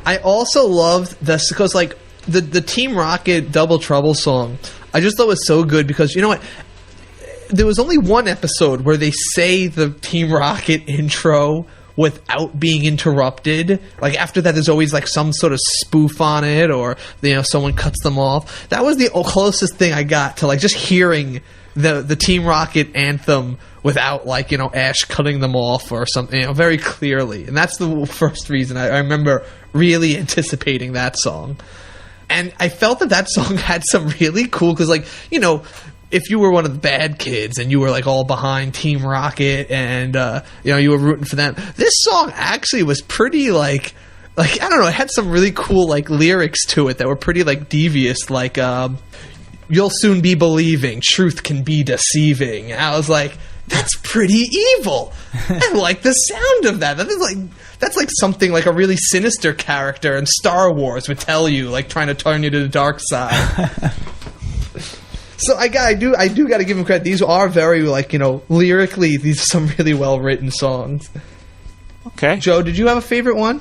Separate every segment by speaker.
Speaker 1: I also loved this because, like, the Team Rocket Double Trouble song, I just thought was so good because, you know what? There was only one episode where they say the Team Rocket intro without being interrupted. Like, after that, there's always, like, some sort of spoof on it or, you know, someone cuts them off. That was the closest thing I got to, like, just hearing the Team Rocket anthem without, like, you know, Ash cutting them off or something, you know, very clearly. And that's the first reason I remember really anticipating that song. And I felt that song had some really cool, because, like, you know, if you were one of the bad kids and you were, like, all behind Team Rocket and, you know, you were rooting for them, this song actually was pretty, like, I don't know, it had some really cool, like, lyrics to it that were pretty, like, devious, like, you'll soon be believing, truth can be deceiving. And I was like, that's pretty evil. I like the sound of that. That's like something like a really sinister character in Star Wars would tell you, like, trying to turn you to the dark side. So I do got to give him credit. These are very, like, you know, lyrically, these are some really well written songs.
Speaker 2: Okay,
Speaker 1: Joe, did you have a favorite one?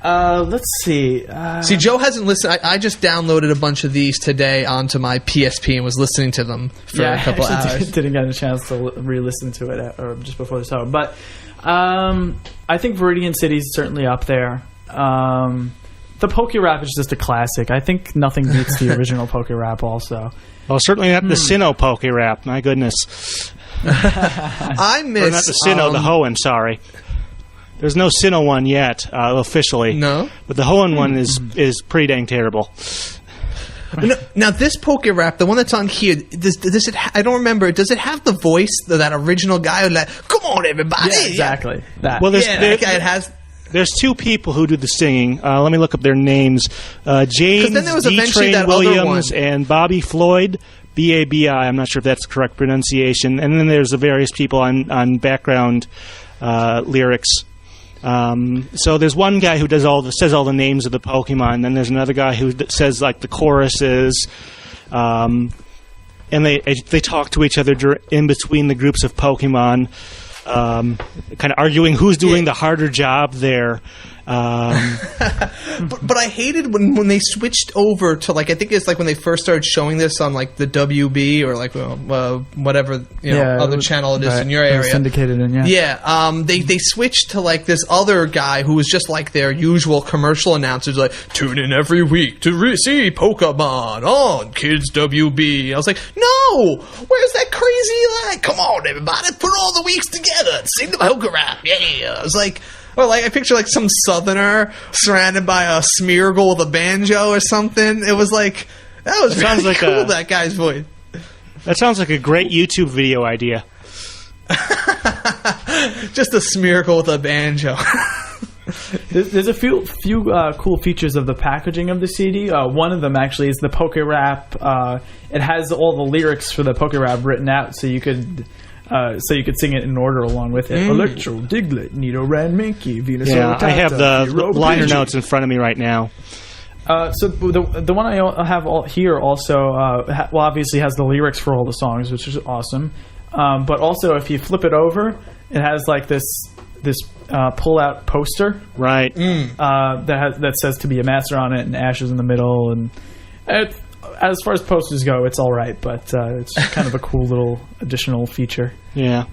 Speaker 3: Let's see.
Speaker 1: See, Joe hasn't listened. I just downloaded a bunch of these today onto my PSP and was listening to them for a couple hours.
Speaker 3: Didn't get a chance to re-listen to it or just before the show, but I think Viridian City is certainly up there. The PokeRap is just a classic. I think nothing beats the original PokeRap also.
Speaker 2: Well, certainly not the Sinnoh PokeRap. My goodness.
Speaker 1: I miss...
Speaker 2: Or not the Sinnoh, the Hoenn, sorry. There's no Sinnoh one yet, officially.
Speaker 1: No?
Speaker 2: But the Hoenn one is pretty dang terrible.
Speaker 1: Now, this PokeRap, the one that's on here, does it? I don't remember. Does it have the voice of that original guy who's like, "Come on, everybody"?
Speaker 3: Yeah, exactly. That.
Speaker 2: Well,
Speaker 1: it has.
Speaker 2: There's two people who do the singing. Let me look up their names. James
Speaker 1: then there was
Speaker 2: D-Train Williams and Bobby Floyd, B.A.B.I. I'm not sure if that's the correct pronunciation. And then there's the various people on background lyrics. So there's one guy who says all the names of the Pokemon. Then there's another guy who says, like, the choruses. And they talk to each other in between the groups of Pokemon. Kind of arguing who's doing the harder job there.
Speaker 1: But I hated when they switched over to, like, I think it's like when they first started showing this on, like, the WB or, like, whatever, you know, other channel it is in your area.
Speaker 3: Syndicated in,
Speaker 1: they switched to, like, this other guy who was just like their usual commercial announcers, like, tune in every week to see Pokemon on Kids WB. I was like, no, where's that crazy, like, come on, everybody, put all the weeks together and sing the PokeRap. Yeah. I was like... Or, like, I picture, like, some southerner surrounded by a Smeargle with a banjo or something. It was like, that was really like cool, that guy's voice.
Speaker 2: That sounds like a great YouTube video idea.
Speaker 1: Just a Smeargle with a banjo.
Speaker 3: There's a few cool features of the packaging of the CD. One of them, actually, is the PokeRap. It has all the lyrics for the PokeRap written out, so you could sing it in order along with it. Electro, Diglett, Nidoran, Mankey, Venusaur, Tata,
Speaker 2: I have the liner
Speaker 3: Pidgey.
Speaker 2: notes in front of me right now.
Speaker 3: So the one I have here also, obviously has the lyrics for all the songs, which is awesome. But also, if you flip it over, it has, like, this pull-out poster,
Speaker 2: right?
Speaker 3: That says "To Be a Master" on it, and Ash is in the middle. And as far as posters go, it's all right, but it's kind of a cool little additional feature.
Speaker 2: Yeah.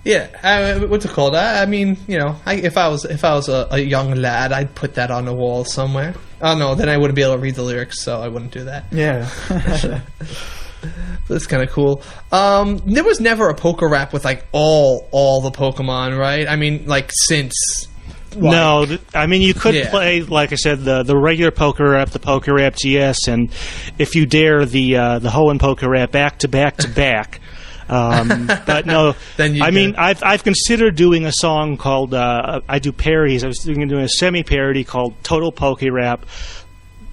Speaker 1: What's it called? I mean, you know, if I was a young lad, I'd put that on the wall somewhere. Oh no, then I wouldn't be able to read the lyrics, so I wouldn't do that.
Speaker 3: Yeah.
Speaker 1: That's kind of cool. There was never a PokeRap with, like, all the Pokemon, right? I mean, like, since... Like,
Speaker 2: no, I mean, you could play, like I said, the regular PokeRap, the PokeRap GS, and if you dare, the Hoenn PokeRap back to back to back. But no, I've considered doing a song called I do parodies. I was doing a semi-parody called Total PokeRap.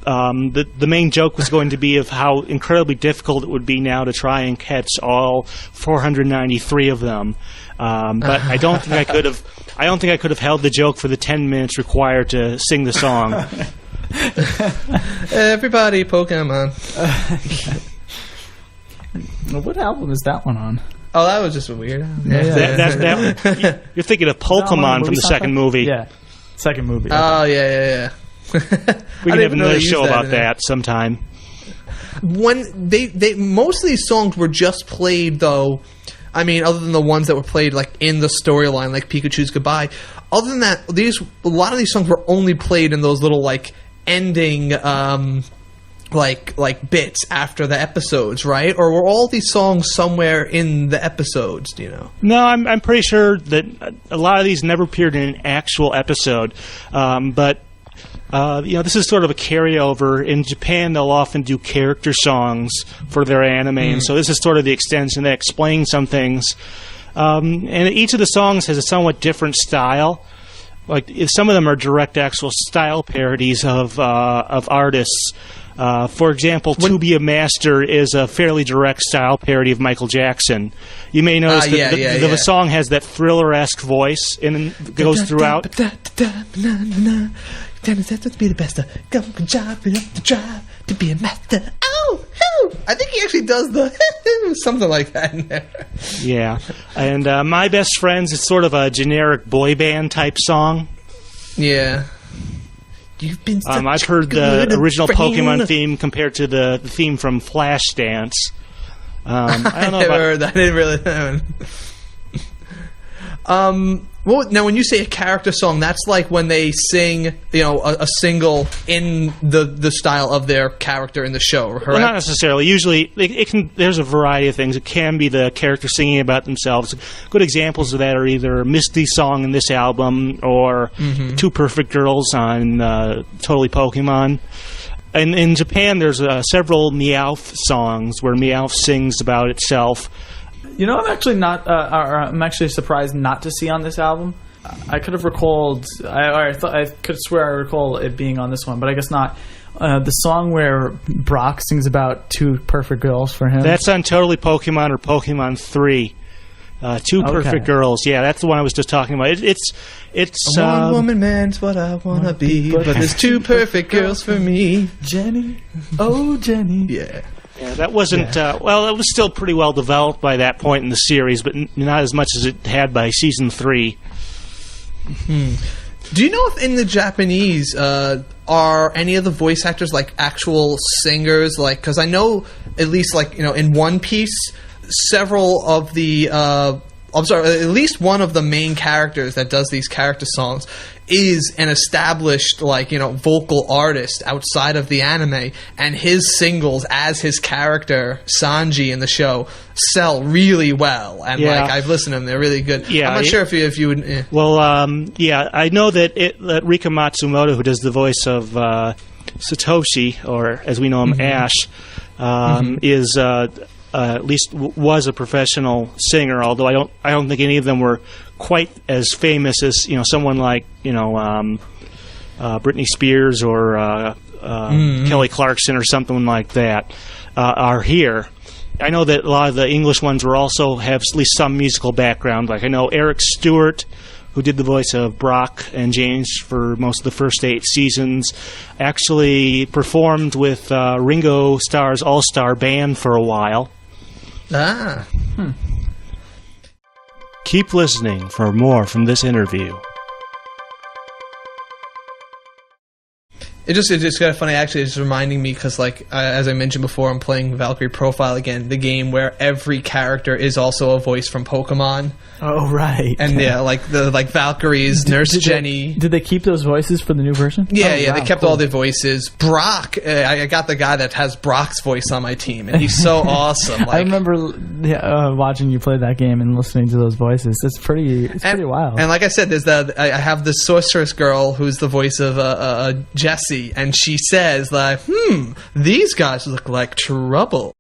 Speaker 2: The main joke was going to be of how incredibly difficult it would be now to try and catch all 493 of them. But I don't think I could have. I don't think I could have held the joke for the 10 minutes required to sing the song.
Speaker 1: Everybody, Pokemon.
Speaker 3: What album is that one on?
Speaker 1: Oh, that was just weird.
Speaker 2: You're thinking of Pokemon from the second movie.
Speaker 3: Yeah, second movie.
Speaker 1: Oh, yeah.
Speaker 2: We can have another show about that sometime.
Speaker 1: When they most of these songs were just played, though. I mean, other than the ones that were played like in the storyline, like Pikachu's Goodbye. Other than that, a lot of these songs were only played in those little like ending like bits after the episodes, right? Or were all these songs somewhere in the episodes? Do you know?
Speaker 2: No, I'm pretty sure that a lot of these never appeared in an actual episode, but. This is sort of a carryover. In Japan, they'll often do character songs for their anime, and so this is sort of the extension that explains some things. And each of the songs has a somewhat different style. Like some of them are direct, actual style parodies of artists. For example, "To Be a Master" is a fairly direct style parody of Michael Jackson. You may notice that the song has that Thriller-esque voice and goes throughout.
Speaker 1: To be the best, good job, to be a master. Oh, I think he actually does the something like that in there.
Speaker 2: Yeah, and "My Best Friends" is sort of a generic boy band type song.
Speaker 1: Yeah. You've been
Speaker 2: I've heard the original Pokemon theme compared to the theme from Flashdance. I don't know.
Speaker 1: Never heard that. I didn't really. Well, now when you say a character song, that's like when they sing, a single in the style of their character in the show, correct?
Speaker 2: Well, not necessarily. Usually, it can. There's a variety of things. It can be the character singing about themselves. Good examples of that are either Misty's song in this album or Two Perfect Girls on Totally Pokemon. And in Japan, there's several Meowth songs where Meowth sings about itself.
Speaker 3: I'm actually not. I'm actually surprised not to see on this album. I could have recalled. I could swear I recall it being on this one, but I guess not. The song where Brock sings about two perfect girls for him.
Speaker 2: That's on Totally Pokemon or Pokemon 3. Two Perfect Girls. Yeah, that's the one I was just talking about. It's
Speaker 1: a one-woman man's what I want to be, but there's two perfect girls for me.
Speaker 3: Jenny. Oh, Jenny.
Speaker 2: Yeah. Yeah, that wasn't... it was still pretty well developed by that point in the series, but not as much as it had by Season 3.
Speaker 1: Do you know if in the Japanese are any of the voice actors like actual singers? Like, because I know at least in One Piece, several of the... at least one of the main characters that does these character songs is an established, vocal artist outside of the anime, and his singles as his character, Sanji, in the show, sell really well. And, I've listened to them. They're really good. Yeah, I'm not sure if you would...
Speaker 2: Well, I know that Rika Matsumoto, who does the voice of Satoshi, or as we know him, Ash, is... at least was a professional singer, although I don't think any of them were quite as famous as someone like Britney Spears or Kelly Clarkson or something like that are here. I know that a lot of the English ones also have at least some musical background. Like I know Eric Stewart, who did the voice of Brock and James for most of the first 8 seasons, actually performed with Ringo Starr's All-Star Band for a while. Keep listening for more from this interview.
Speaker 1: It's just kind of funny, actually. It's reminding me because, as I mentioned before, I'm playing Valkyrie Profile again, the game where every character is also a voice from Pokemon.
Speaker 3: Oh, right.
Speaker 1: And Valkyrie's Nurse Jenny.
Speaker 3: Did they keep those voices for the new version?
Speaker 1: Yeah, they kept all their voices. Brock, I got the guy that has Brock's voice on my team, and he's so awesome.
Speaker 3: I remember watching you play that game and listening to those voices. It's pretty wild.
Speaker 1: And like I said, I have this sorceress girl who's the voice of Jessie, and she says these guys look like trouble.